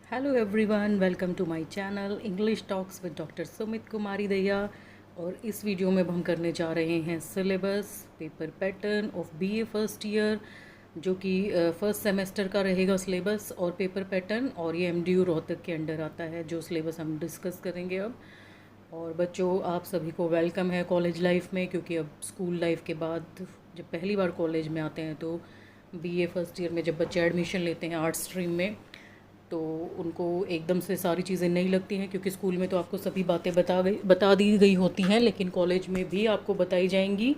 Hello everyone, welcome to my channel English talks with doctor Sumit Kumari Daiya. और इस video में अब हम करने जा रहे हैं syllabus paper pattern of BA first year, जो कि फर्स्ट सेमेस्टर का रहेगा सिलेबस और पेपर पैटर्न। और ये एमडीयू रोहतक के अंडर आता है जो सिलेबस हम डिस्कस करेंगे अब। और बच्चों, आप सभी को वेलकम है कॉलेज लाइफ में, क्योंकि अब स्कूल लाइफ के बाद जब पहली बार कॉलेज में आते हैं तो बीए फर्स्ट ईयर में जब बच्चे एडमिशन लेते हैं आर्ट्स स्ट्रीम में, तो उनको एकदम से सारी चीज़ें नहीं लगती हैं, क्योंकि स्कूल में तो आपको सभी बातें बता दी गई होती हैं, लेकिन कॉलेज में भी आपको बताई जाएंगी।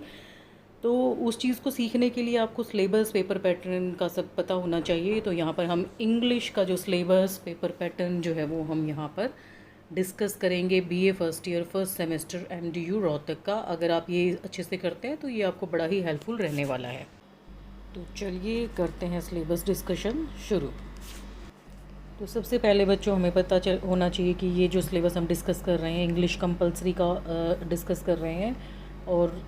तो उस चीज़ को सीखने के लिए आपको सिलेबस पेपर पैटर्न का सब पता होना चाहिए। तो यहाँ पर हम इंग्लिश का जो सिलेबस पेपर पैटर्न जो है वो हम यहाँ पर डिस्कस करेंगे। BA first year first semester MDU Rohtak का। अगर आप ये अच्छे से करते हैं तो ये आपको बड़ा ही हेल्पफुल रहने वाला है। तो चलिए करते हैं सिलेबस डिस्कशन शुरू। तो सबसे पहले बच्चों, हमें पता होना चाहिए कि ये जो सिलेबस हम डिस्कस कर रहे हैं इंग्लिश कंपलसरी का डिस्कस कर रहे हैं। और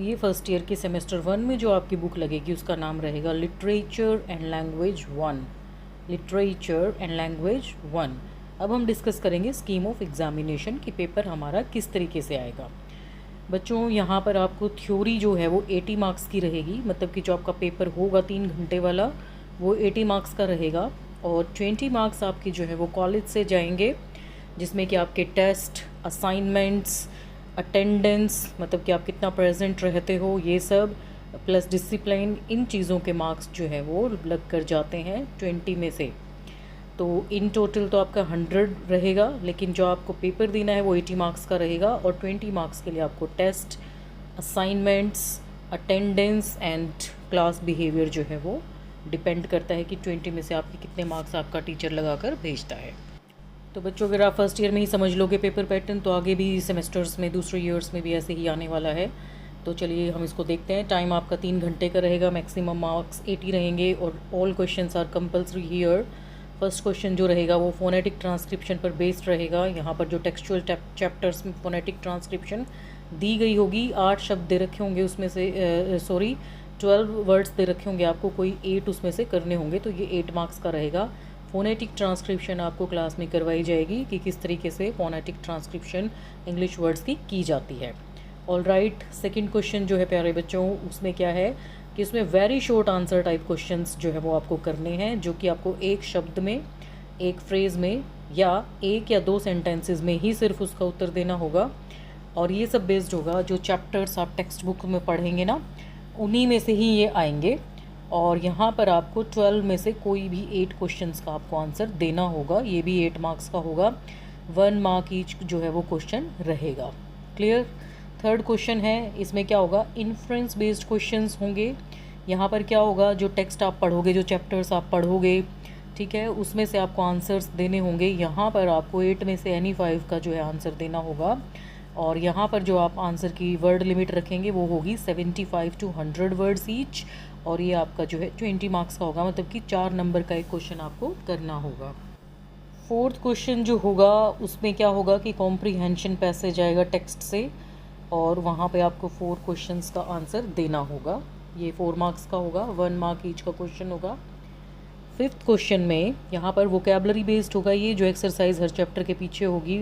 ये फर्स्ट ईयर के सेमेस्टर 1 में जो आपकी बुक लगेगी उसका नाम रहेगा literature and language 1। Literature and language 1। अब हम डिस्कस करेंगे स्कीम ऑफ एग्जामिनेशन कि पेपर हमारा किस तरीके से आएगा। बच्चों, यहाँ पर आपको थ्योरी जो है वो 80 मार्क्स की रहेगी, मतलब कि जो आपका पेपर होगा 3 घंटे वाला वो 80 मार्क्स का रहेगा। और 20 मार्क्स आपके जो है वो कॉलेज से जाएंगे, जिसमें कि आपके टेस्ट, असाइनमेंट्स, अटेंडेंस, मतलब कि आप कितना प्रेजेंट रहते हो, ये सब प्लस डिसिप्लिन, इन चीज़ों के मार्क्स जो है वो लग कर जाते हैं 20 में से। तो इन टोटल तो आपका 100 रहेगा, लेकिन जो आपको पेपर देना है वो 80 मार्क्स का रहेगा। और 20 मार्क्स के लिए आपको test, assignments, attendance and class behaviour जो है वो डिपेंड करता है कि 20 में से आपके कितने मार्क्स आपका टीचर लगा कर भेजता है। तो बच्चों, अगर आप फर्स्ट ईयर में ही समझ लोगे पेपर पैटर्न, तो आगे भी सेमेस्टर्स में दूसरे ईयर्स में भी ऐसे ही आने वाला है। तो चलिए हम इसको देखते हैं। टाइम आपका 3 घंटे का रहेगा, मैक्सिमम मार्क्स 80 रहेंगे और all questions are compulsory here. First question जो रहेगा वो फोनेटिक ट्रांसक्रिप्शन पर बेस्ड रहेगा। यहाँ पर जो टेक्सचुअल चैप्टर्स में फोनेटिक ट्रांसक्रिप्शन दी गई होगी, 8 शब्द दे रखे होंगे उसमें से 12 वर्ड्स दे रखे होंगे, आपको कोई 8 उसमें से करने होंगे, तो ये 8 मार्क्स का रहेगा। फोनेटिक ट्रांसक्रिप्शन आपको क्लास में करवाई जाएगी कि किस तरीके से फोनेटिक ट्रांसक्रिप्शन इंग्लिश वर्ड्स की जाती है। ऑल राइट, सेकेंड क्वेश्चन जो है प्यारे बच्चों, उसमें क्या है कि उसमें very short answer type questions जो है वो आपको करने हैं, जो कि आपको एक शब्द में, एक फ्रेज़ में या 1 या 2 सेंटेंसेस में ही सिर्फ उसका उत्तर देना होगा। और ये सब बेस्ड होगा जो चैप्टर्स आप टेक्स्ट बुक में पढ़ेंगे ना, उन्हीं में से ही ये आएंगे। और यहाँ पर आपको 12 में से कोई भी 8 क्वेश्चंस का आपको आंसर देना होगा, ये भी 8 मार्क्स का होगा। 1 मार्क ईच जो है वो क्वेश्चन रहेगा। क्लियर। थर्ड क्वेश्चन है, इसमें क्या होगा, इन्फ्रेंस बेस्ड क्वेश्चंस होंगे। यहाँ पर क्या होगा, जो टेक्स्ट आप पढ़ोगे, जो चैप्टर्स आप पढ़ोगे, ठीक है, उसमें से आपको आंसर्स देने होंगे। यहाँ पर आपको 8 में से एनी 5 का जो है आंसर देना होगा। और यहाँ पर जो आप आंसर की वर्ड लिमिट रखेंगे वो होगी 75 to 100 वर्ड्स ईच। और ये आपका जो है 20 मार्क्स का होगा, मतलब कि 4 नंबर का एक क्वेश्चन आपको करना होगा। फोर्थ क्वेश्चन जो होगा उसमें क्या होगा कि कॉम्प्रीहेंशन पैसेज आएगा टेक्स्ट से, और वहाँ पे आपको 4 क्वेश्चंस का आंसर देना होगा। ये 4 मार्क्स का होगा, 1 मार्क ईच का क्वेश्चन होगा। फिफ्थ क्वेश्चन में यहाँ पर वोकैबलरी बेस्ड होगा, ये जो एक्सरसाइज हर चैप्टर के पीछे होगी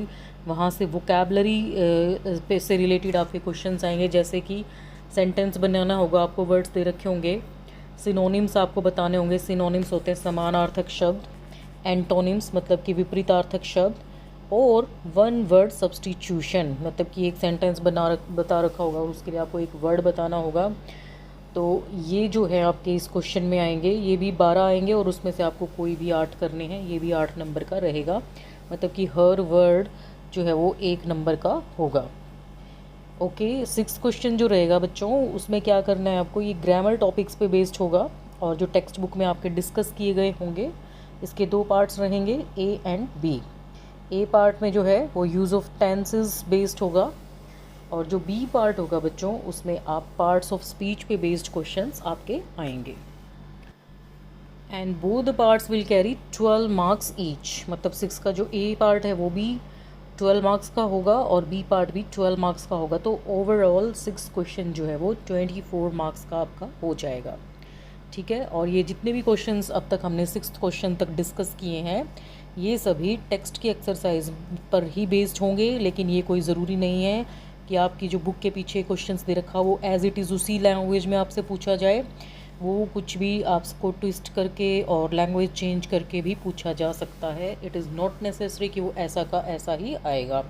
वहाँ से वोकैबलरी से रिलेटेड आपके क्वेश्चंस आएंगे। जैसे कि सेंटेंस बनाना होगा, आपको वर्ड्स दे रखे होंगे, सिनोनिम्स आपको बताने होंगे। सिनोनिम्स होते हैं समानार्थक शब्द, एंटोनिम्स मतलब कि विपरीतार्थक शब्द, और 1 वर्ड सब्स्टिट्यूशन, मतलब कि एक सेंटेंस बता रखा होगा और उसके लिए आपको एक वर्ड बताना होगा। तो ये जो है आपके इस क्वेश्चन में आएंगे, ये भी 12 आएंगे और उसमें से आपको कोई भी 8 करने हैं, ये भी 8 नंबर का रहेगा, मतलब कि हर वर्ड जो है वो 1 नंबर का होगा। ओके, 6th क्वेश्चन जो रहेगा बच्चों, उसमें क्या करना है आपको, ये ग्रामर टॉपिक्स पे बेस्ड होगा और जो टेक्स्ट बुक में आपके डिस्कस किए गए होंगे। इसके 2 पार्ट्स रहेंगे, A and B. A part में जो है वो यूज़ ऑफ टेंसेस बेस्ड होगा, और जो बी पार्ट होगा बच्चों उसमें आप पार्ट्स ऑफ स्पीच पे बेस्ड क्वेश्चंस आपके आएंगे। And both the parts will carry 12 marks each, मतलब 6 का जो ए पार्ट है वो भी 12 मार्क्स का होगा और बी पार्ट भी 12 मार्क्स का होगा। तो ओवरऑल 6 क्वेश्चन जो है वो 24 मार्क्स का आपका हो जाएगा। ठीक है, और ये जितने भी क्वेश्चंस अब तक हमने 6th क्वेश्चन तक डिस्कस किए हैं, ये सभी टेक्स्ट की एक्सरसाइज पर ही बेस्ड होंगे, लेकिन ये कोई ज़रूरी नहीं है कि आपकी जो बुक के पीछे क्वेश्चंस दे रखा वो एज़ इट इज़ उसी लैंग्वेज में आपसे पूछा जाए। वो कुछ भी आपको ट्विस्ट करके और लैंग्वेज चेंज करके भी पूछा जा सकता है। इट इज़ नॉट नेसेसरी कि वो ऐसा का ऐसा ही आएगा।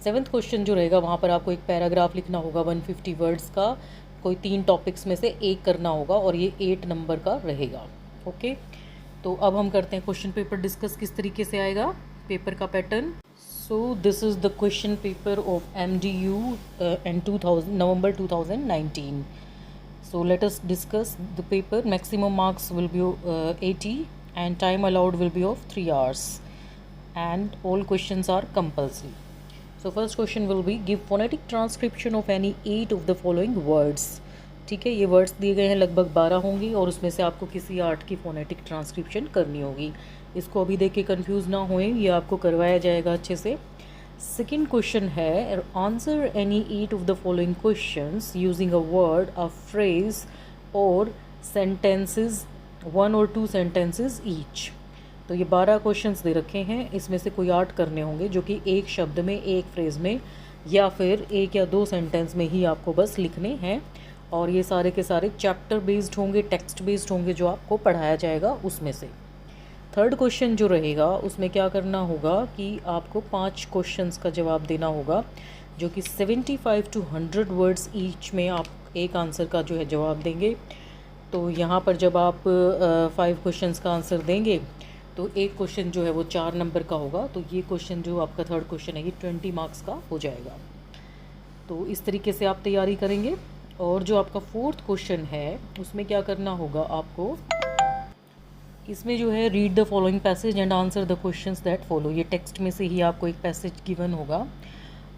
7th क्वेश्चन जो रहेगा वहाँ पर आपको एक पैराग्राफ लिखना होगा 150 वर्ड्स का, कोई 3 टॉपिक्स में से एक करना होगा और ये 8 नंबर का रहेगा। ओके, तो अब हम करते हैं क्वेश्चन पेपर डिस्कस किस तरीके से आएगा, पेपर का pattern. So this is the question paper of MDU in November 2019. So let us discuss the paper. Maximum marks will be 80 and time allowed will be of 3 hours and all questions are compulsory. So first question will be give phonetic transcription of any 8 of the following words. ठीक है, ये words दिए गए हैं, लगभग 12 होंगी और उसमें से आपको किसी 8 की फोनेटिक ट्रांसक्रिप्शन करनी होगी। इसको अभी देख के कन्फ्यूज़ ना होएं, ये आपको करवाया जाएगा अच्छे से। सेकेंड क्वेश्चन है answer any 8 of the following questions using a word, a phrase और सेंटेंसेस, 1 और 2 सेंटेंसेस ईच। तो ये 12 क्वेश्चंस दे रखे हैं, इसमें से कोई 8 करने होंगे जो कि एक शब्द में, एक फ्रेज में या फिर 1 या 2 सेंटेंस में ही आपको बस लिखने हैं। और ये सारे के सारे चैप्टर बेस्ड होंगे, टेक्स्ट बेस्ड होंगे, जो आपको पढ़ाया जाएगा उसमें से। थर्ड क्वेश्चन जो रहेगा उसमें क्या करना होगा कि आपको 5 क्वेश्चंस का जवाब देना होगा, जो कि 75 to 100 वर्ड्स ईच में आप एक आंसर का जो है जवाब देंगे। तो यहाँ पर जब आप 5 क्वेश्चंस का आंसर देंगे तो एक क्वेश्चन जो है वो 4 नंबर का होगा। तो ये क्वेश्चन जो आपका थर्ड क्वेश्चन है ये 20 मार्क्स का हो जाएगा। तो इस तरीके से आप तैयारी करेंगे। और जो आपका फोर्थ क्वेश्चन है उसमें क्या करना होगा आपको, इसमें जो है read the following passage and answer the questions that follow. ये टेक्स्ट में से ही आपको एक पैसेज गिवन होगा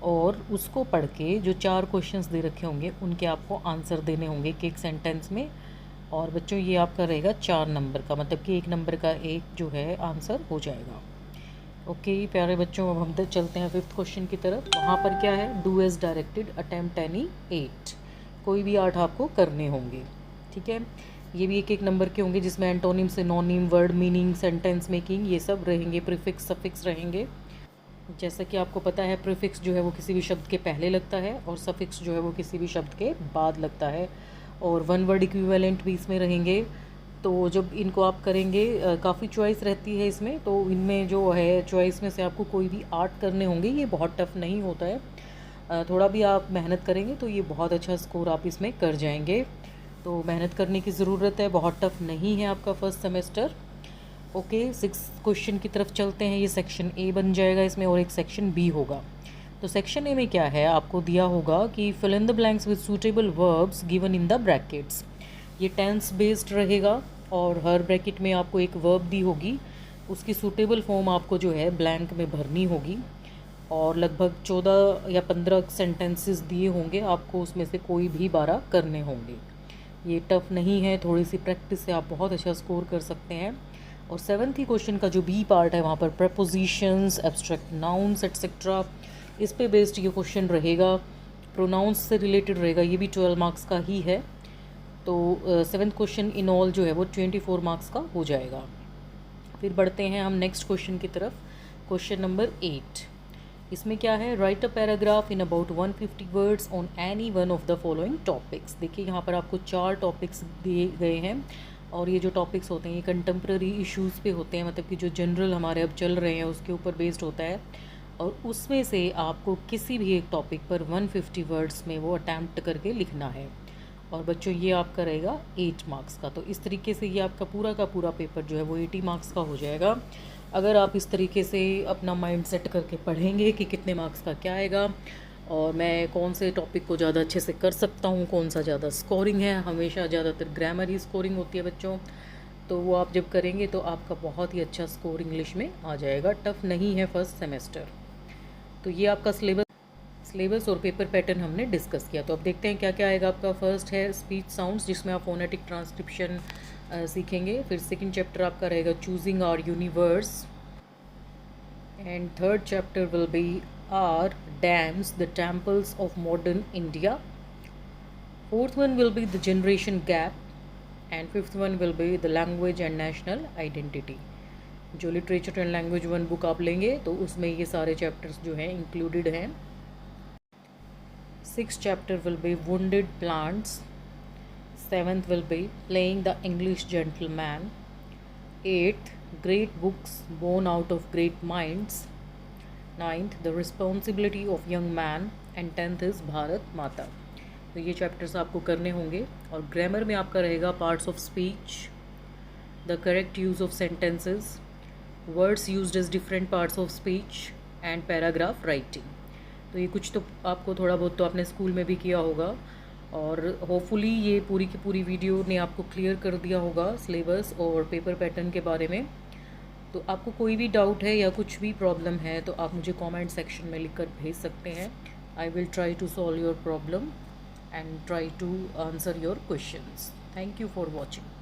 और उसको पढ़ के जो 4 क्वेश्चंस दे रखे होंगे उनके आपको आंसर देने होंगे एक सेंटेंस में। और बच्चों ये आपका रहेगा 4 नंबर का, मतलब कि 1 नंबर का एक जो है आंसर हो जाएगा। ओके प्यारे बच्चों, अब हम चलते हैं 5th क्वेश्चन की तरफ। वहाँ पर क्या है, do as directed, attempt any 8। कोई भी 8 आपको करने होंगे। ठीक है, ये भी 1-1 नंबर के होंगे, जिसमें एंटोनिम से नॉनिम, वर्ड मीनिंग, सेंटेंस मेकिंग, ये सब रहेंगे। प्रीफिक्स, सफिक्स रहेंगे। जैसा कि आपको पता है प्रीफिक्स जो है वो किसी भी शब्द के पहले लगता है और सफिक्स जो है वो किसी भी शब्द के बाद लगता है। और 1 वर्ड इक्विवेलेंट भी इसमें रहेंगे। तो जब इनको आप करेंगे, काफ़ी चॉइस रहती है इसमें, तो इनमें जो है चॉइस में से आपको कोई भी 8 करने होंगे। ये बहुत टफ नहीं होता है, थोड़ा भी आप मेहनत करेंगे तो ये बहुत अच्छा स्कोर आप इसमें कर जाएंगे। तो मेहनत करने की ज़रूरत है, बहुत टफ नहीं है आपका first semester. Okay, 6th question की तरफ चलते हैं। ये सेक्शन ए बन जाएगा इसमें और एक सेक्शन बी होगा। तो सेक्शन ए में क्या है, आपको दिया होगा कि fill in the blanks with suitable verbs given in the brackets. ये टेंस बेस्ड रहेगा और हर ब्रैकेट में आपको एक वर्ब दी होगी, उसकी सूटेबल फॉर्म आपको जो है ब्लैंक में भरनी होगी। और लगभग 14 या 15 सेंटेंसेस दिए होंगे आपको, उसमें से कोई भी 12 करने होंगे। ये टफ नहीं है, थोड़ी सी प्रैक्टिस से आप बहुत अच्छा स्कोर कर सकते हैं। और 7th ही क्वेश्चन का जो बी पार्ट है वहाँ पर प्रपोजिशंस, एब्स्ट्रैक्ट नाउन्स एट्सेट्रा, इस पे बेस्ड ये क्वेश्चन रहेगा। प्रोनाउंस से रिलेटेड रहेगा, ये भी 12 मार्क्स का ही है। तो 7th क्वेश्चन इन ऑल जो है वो 24 मार्क्स का हो जाएगा। फिर बढ़ते हैं हम नेक्स्ट क्वेश्चन की तरफ। क्वेश्चन नंबर 8, इसमें क्या है, right a paragraph in about 150 words on any one of the following topics. देखिए यहाँ पर आपको 4 टॉपिक्स दिए गए हैं और ये जो टॉपिक्स होते हैं ये कंटेम्प्रेरी इश्यूज़ पे होते हैं, मतलब कि जो जनरल हमारे अब चल रहे हैं उसके ऊपर बेस्ड होता है। और उसमें से आपको किसी भी एक टॉपिक पर 150 वर्ड्स में वो अटैम्प्ट करके लिखना है। और बच्चों ये आपका रहेगा 8 मार्क्स का। तो इस तरीके से ये आपका पूरा का पूरा पेपर जो है वो 80 मार्क्स का हो जाएगा। अगर आप इस तरीके से अपना माइंड सेट करके पढ़ेंगे कि कितने मार्क्स का क्या आएगा और मैं कौन से टॉपिक को ज़्यादा अच्छे से कर सकता हूँ, कौन सा ज़्यादा स्कोरिंग है, हमेशा ज़्यादातर ग्रामर ही स्कोरिंग होती है बच्चों, तो वो आप जब करेंगे तो आपका बहुत ही अच्छा स्कोर इंग्लिश में आ जाएगा। टफ नहीं है फर्स्ट सेमेस्टर। तो ये आपका सिलेबस और पेपर पैटर्न हमने डिस्कस किया। तो अब देखते हैं क्या क्या आएगा आपका। फर्स्ट है स्पीच साउंड्स, जिसमें आप फोनेटिक ट्रांसक्रिप्शन सीखेंगे। फिर सेकंड चैप्टर आपका रहेगा choosing our universe and third chapter will be our dams the temples of modern India. Fourth one will be the generation gap and fifth one will be the language and national identity. जो literature and language 1 book आप लेंगे तो उसमें ये सारे chapters जो हैं included हैं। 6th chapter will be wounded plants. 7th will be playing the English gentleman. 8th, great books born out of great minds. 9th, the responsibility of young man. And 10th is Bharat माता। तो ये chapters आपको करने होंगे। और grammar में आपका रहेगा parts of speech, the correct use of sentences, words used as different parts of speech and paragraph writing. तो ये कुछ तो आपको थोड़ा बहुत तो आपने स्कूल में भी किया होगा, और होपफुली ये पूरी की पूरी वीडियो ने आपको क्लियर कर दिया होगा सिलेबस और पेपर पैटर्न के बारे में। तो आपको कोई भी डाउट है या कुछ भी प्रॉब्लम है तो आप मुझे कमेंट सेक्शन में लिखकर भेज सकते हैं। I will try to solve your problem and try to answer your questions. Thank you for watching.